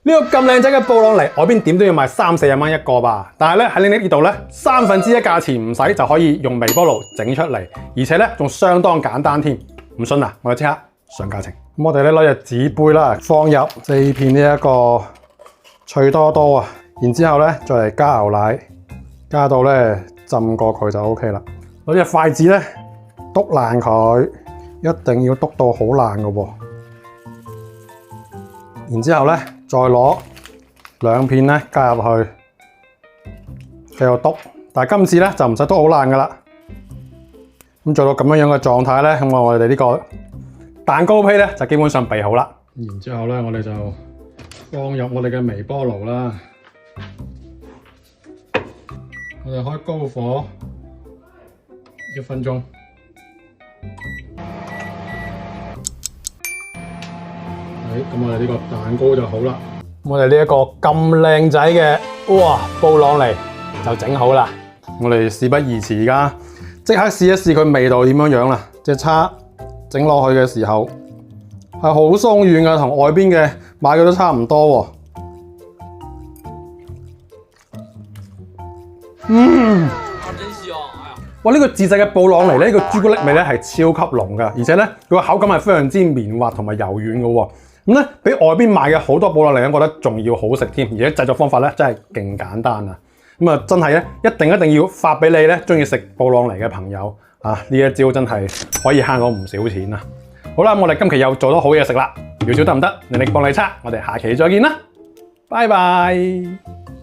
呢個咁靚仔嘅布朗尼，外邊點都要賣30-40蚊一個吧？但係咧喺呢度咧1/3價錢唔使就可以用微波爐整出嚟，而且咧仲相當簡單添。唔信啊，我哋即刻上價錢。咁我哋咧攞隻紙杯啦，放入4片呢一個脆多多啊，然之後咧再嚟加牛奶，加到咧浸過佢就 OK 啦。攞隻筷子咧篤爛佢，一定要篤到好爛㗎喎。然之後咧，再攞2片咧加入去，繼續篤。但係今次咧就唔使篤好爛噶啦。咁做到咁樣嘅狀態咧，咁我哋呢個蛋糕胚咧就基本上備好啦。然之後咧，我哋就放入我哋嘅微波爐啦。我哋開高火1分鐘。咁我哋呢個蛋糕就好啦。我哋呢一個咁靚仔嘅布朗尼就整好啦。我哋事不宜遲，而家即刻試一試佢味道點樣啦。隻叉整落去嘅時候係好鬆軟㗎，同外邊嘅買嘅都差唔多喎。真香！哎呀，哇！呢個自製嘅布朗尼呢個朱古力味咧係超級濃㗎，而且咧佢個口感係非常之綿滑同埋柔軟㗎喎。咁咧，比外邊賣嘅好多布朗尼咧，我覺得仲要好食添，而且製作方法咧真係勁簡單啊！咁啊，真係咧一定要發俾你咧中意食布朗尼嘅朋友啊！呢一招真係可以慳到唔少錢啊！好啦，我哋今期又做到好嘢食啦，要少得唔得？你力幫你測，我哋下期再見啦，拜拜。